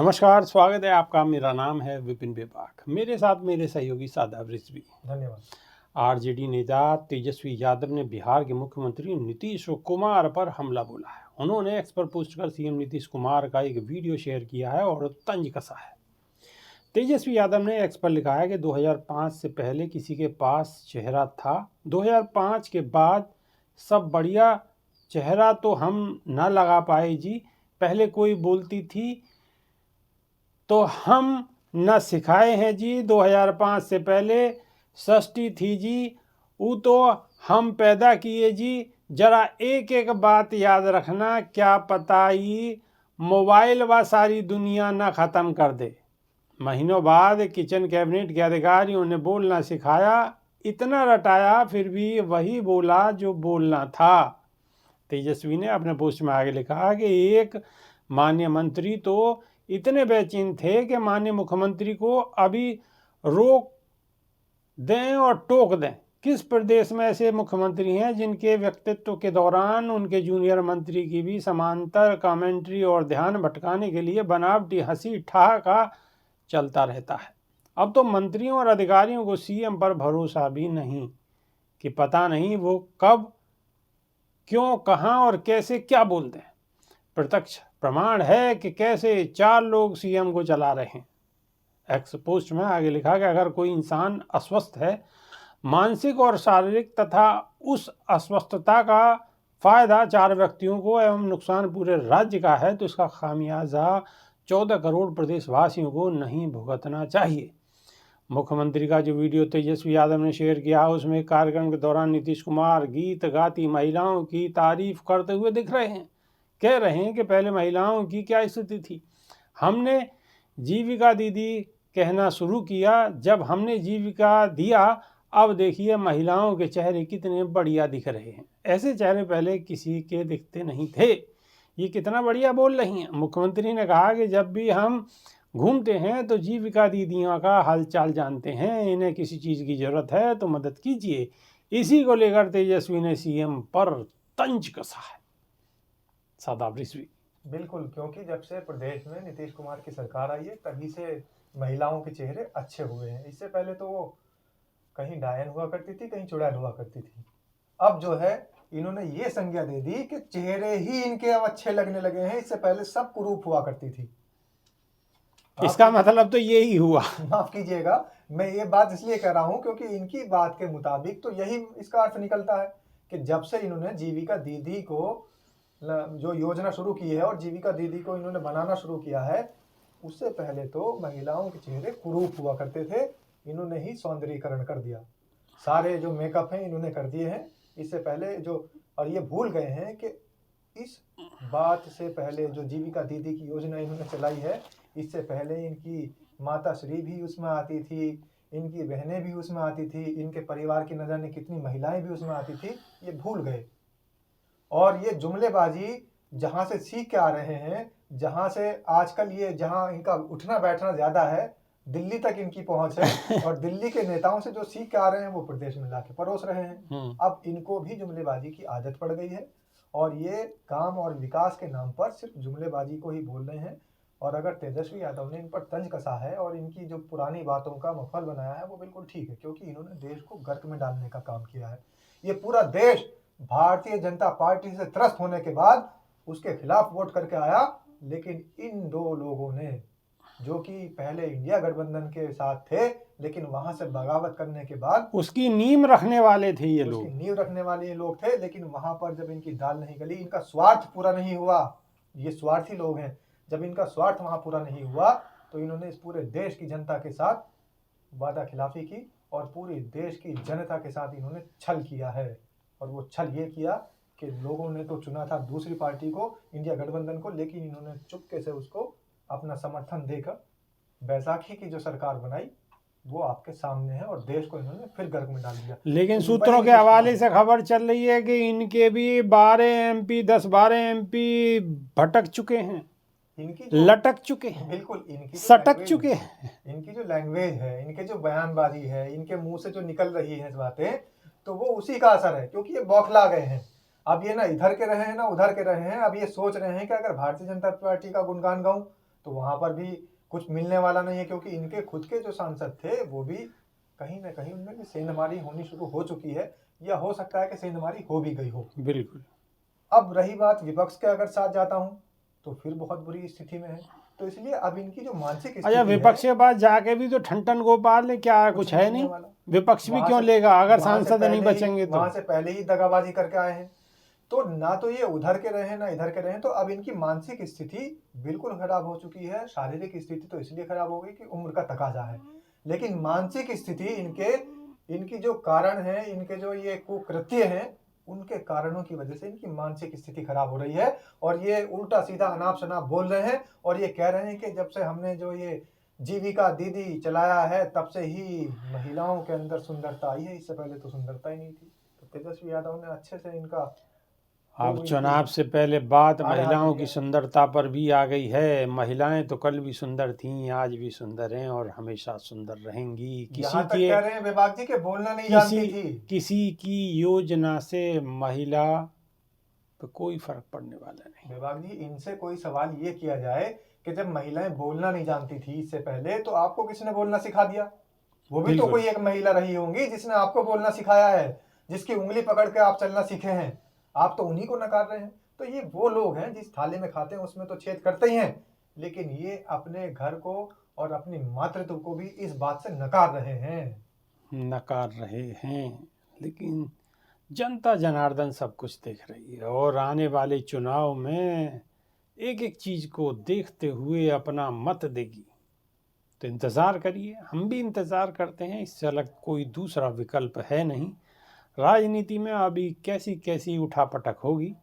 नमस्कार, स्वागत है आपका। मेरा नाम है विपिन बेबाक। मेरे साथ मेरे सहयोगी सादाब रिजवी। धन्यवाद। आरजेडी नेता तेजस्वी यादव ने बिहार के मुख्यमंत्री नीतीश कुमार पर हमला बोला है। उन्होंने एक्स पर पोस्ट कर सीएम नीतीश कुमार का एक वीडियो शेयर किया है और तंज कसा है। तेजस्वी यादव ने एक्स पर लिखा है कि 2005 से पहले किसी के पास चेहरा था, 2005 के बाद सब बढ़िया, चेहरा तो हम न लगा पाए जी। पहले कोई बोलती थी तो हम न सिखाए हैं जी। 2005 से पहले षष्ठी थी जी, वो तो हम पैदा किए जी। जरा एक एक बात याद रखना, क्या पता ये मोबाइल व सारी दुनिया न ख़त्म कर दे। महीनों बाद किचन कैबिनेट के अधिकारियों ने बोलना सिखाया, इतना रटाया फिर भी वही बोला जो बोलना था। तेजस्वी ने अपने पोस्ट में आगे लिखा कि एक माननीय मंत्री तो इतने बेचैन थे कि माननीय मुख्यमंत्री को अभी रोक दें और टोक दें। किस प्रदेश में ऐसे मुख्यमंत्री हैं जिनके व्यक्तित्व के दौरान उनके जूनियर मंत्री की भी समांतर कमेंट्री और ध्यान भटकाने के लिए बनावटी हंसी ठहाका चलता रहता है। अब तो मंत्रियों और अधिकारियों को सीएम पर भरोसा भी नहीं कि पता नहीं वो कब, क्यों, कहां और कैसे क्या बोलते हैं। प्रत्यक्ष प्रमाण है कि कैसे चार लोग सीएम को चला रहे हैं। एक्स पोस्ट में आगे लिखा कि अगर कोई इंसान अस्वस्थ है, मानसिक और शारीरिक, तथा उस अस्वस्थता का फायदा चार व्यक्तियों को एवं नुकसान पूरे राज्य का है, तो इसका खामियाजा 14 करोड़ प्रदेशवासियों को नहीं भुगतना चाहिए। मुख्यमंत्री का जो वीडियो तेजस्वी यादव ने शेयर किया, उसमें कार्यक्रम के दौरान नीतीश कुमार गीत गाती महिलाओं की तारीफ करते हुए दिख रहे हैं। कह रहे हैं कि पहले महिलाओं की क्या स्थिति थी, हमने जीविका दीदी कहना शुरू किया, जब हमने जीविका दिया अब देखिए महिलाओं के चेहरे कितने बढ़िया दिख रहे हैं। ऐसे चेहरे पहले किसी के दिखते नहीं थे। ये कितना बढ़िया बोल रही हैं। मुख्यमंत्री ने कहा कि जब भी हम घूमते हैं तो जीविका दीदियों का हालचाल जानते हैं, इन्हें किसी चीज़ की ज़रूरत है तो मदद कीजिए। इसी को लेकर तेजस्वी ने सीएम पर तंज कसा है। सादाब रिजवी। बिल्कुल, क्योंकि जब से प्रदेश में नीतीश कुमार की सरकार आई है तभी से महिलाओं के चेहरे अच्छे हुए हैं। इससे पहले तो वो कहीं डायन हुआ करती थी, कहीं चुड़ैल हुआ करती थी। अब जो है इन्होंने ये संज्ञा दे दी कि चेहरे ही इनके अब अच्छे लगने लगे हैं। इससे पहले सब कुरूप हुआ करती थी। इसका मतलब तो यही हुआ। माफ कीजिएगा, मैं ये बात इसलिए कह रहा हूँ क्योंकि इनकी बात के मुताबिक तो यही इसका अर्थ निकलता है कि जब से इन्होंने जीविका दीदी को जो योजना शुरू की है और जीविका दीदी को इन्होंने बनाना शुरू किया है, उससे पहले तो महिलाओं के चेहरे कुरूप हुआ करते थे। इन्होंने ही सौंदर्यीकरण कर दिया, सारे जो मेकअप हैं इन्होंने कर दिए हैं। इससे पहले जो, और ये भूल गए हैं कि इस बात से पहले जो जीविका दीदी की योजना इन्होंने चलाई है, इससे पहले इनकी माता श्री भी उसमें आती थी, इनकी बहनें भी उसमें आती थी, इनके परिवार की न जाने कितनी महिलाएं भी उसमें आती थी। ये भूल गए। और ये जुमलेबाजी जहां से सीख के आ रहे हैं, जहां से आजकल ये, जहां इनका उठना बैठना ज्यादा है, दिल्ली तक इनकी पहुंच है और दिल्ली के नेताओं से जो सीख के आ रहे हैं वो प्रदेश में लाके परोस रहे हैं। अब इनको भी जुमलेबाजी की आदत पड़ गई है और ये काम और विकास के नाम पर सिर्फ जुमलेबाजी को ही बोल रहे हैं। और अगर तेजस्वी यादव ने इन पर तंज कसा है और इनकी जो पुरानी बातों का मफल बनाया है, वो बिल्कुल ठीक है, क्योंकि इन्होंने देश को गर्क में डालने का काम किया है। ये पूरा देश भारतीय जनता पार्टी से त्रस्त होने के बाद उसके खिलाफ वोट करके आया, लेकिन इन दो लोगों ने, जो कि पहले इंडिया गठबंधन के साथ थे लेकिन वहां से बगावत करने के बाद उसकी नींव रखने वाले थे ये लोग, नींव रखने वाले लोग थे, लेकिन वहां पर जब इनकी दाल नहीं गली, इनका स्वार्थ पूरा नहीं हुआ, ये स्वार्थी लोग हैं, जब इनका स्वार्थ वहां पूरा नहीं हुआ तो इन्होंने इस पूरे देश की जनता के साथ वादा खिलाफी की और पूरी देश की जनता के साथ इन्होंने छल किया है। और वो छल ये किया कि लोगों ने तो चुना था दूसरी पार्टी को, इंडिया गठबंधन को, लेकिन इन्होंने चुपके से उसको अपना समर्थन देकर बैसाखी की जो सरकार बनाई वो आपके सामने है और देश को इन्होंने फिर गर्क में डाल दिया। लेकिन सूत्रों के हवाले से खबर चल रही है कि इनके भी 10-12 एमपी भटक चुके हैं, लटक चुके हैं, बिल्कुल इनकी सटक चुके हैं। इनकी जो लैंग्वेज है, इनके जो बयानबाजी है, इनके मुंह से जो निकल रही है बातें, तो वो उसी का असर है, क्योंकि ये बौखला गए हैं। अब ये ना इधर के रहे हैं ना उधर के रहे हैं। अब ये सोच रहे हैं कि अगर भारतीय जनता पार्टी का गुणगान गाऊं तो वहां पर भी कुछ मिलने वाला नहीं है, क्योंकि इनके खुद के जो सांसद थे वो भी कहीं ना कहीं उनमें भी सेंधमारी होनी शुरू हो चुकी है, या हो सकता है कि सेंधमारी हो भी गई हो। बिल्कुल। अब रही बात विपक्ष के अगर साथ जाता हूं तो फिर बहुत बुरी स्थिति में है। तो इसलिए अब इनकी जो मानसिक अच्छा, स्थिति विपक्ष है, के पास जाके भी तो ठन गोपाल ने क्या कुछ है मिलने नहीं, वाला। विपक्ष भी वहां क्यों से लेगा अगर वहां से सांसद नहीं पहले ही बचेंगे तो। वहां से पहले ही दगाबाजी करके आए हैं, तो ना तो ये उधर के रहे ना इधर के रहे, तो अब इनकी मानसिक स्थिति बिल्कुल खराब हो चुकी है। शारीरिक स्थिति तो इसलिए खराब हो गई कि उम्र का तकाजा है, लेकिन मानसिक स्थिति इनकी जो कारण है, इनके जो ये कुकृत्य हैं, उनके कारणों की वजह से इनकी मानसिक स्थिति खराब हो रही है। और ये उल्टा सीधा अनाप शनाप बोल रहे हैं और ये कह रहे हैं कि जब से हमने जो ये जीविका दीदी चलाया है तब से ही महिलाओं के अंदर सुंदरता आई है, इससे पहले तो सुंदरता ही नहीं थी। तो तेजस्वी यादव ने अच्छे से इनका अब चुनाव से पहले बात हार महिलाओं की दिया। सुंदरता पर भी आ गई है। महिलाएं तो कल भी सुंदर थीं, आज भी सुंदर हैं और हमेशा सुंदर रहेंगी। यहाँ तक कह रहे हैं विभाग जी के बोलना नहीं जानती थी। किसी की योजना से महिला पे कोई फर्क पड़ने वाला नहीं। विभाग जी, इनसे कोई सवाल ये किया जाए कि जब महिलाएं बोलना नहीं जानती थी इससे पहले, तो आपको किसने बोलना सिखा दिया? वो भी तो बिल्कुल। कोई एक महिला रही होंगी जिसने आपको बोलना सिखाया है, जिसकी उंगली पकड़ के आप चलना सीखे हैं। आप तो उन्हीं को नकार रहे हैं। तो ये वो लोग हैं जिस थाली में खाते हैं उसमें तो छेद करते ही हैं, लेकिन ये अपने घर को और अपनी मातृत्व को भी इस बात से नकार रहे हैं। लेकिन जनता जनार्दन सब कुछ देख रही है और आने वाले चुनाव में एक एक चीज को देखते हुए अपना मत देगी। तो इंतज़ार करिए, हम भी इंतज़ार करते हैं, इससे अलग कोई दूसरा विकल्प है नहीं। राजनीति में अभी कैसी कैसी उठापटक होगी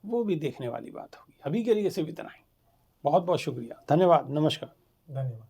वो भी देखने वाली बात होगी। अभी के लिए सिर्फ इतना ही। बहुत बहुत शुक्रिया, धन्यवाद, नमस्कार। धन्यवाद।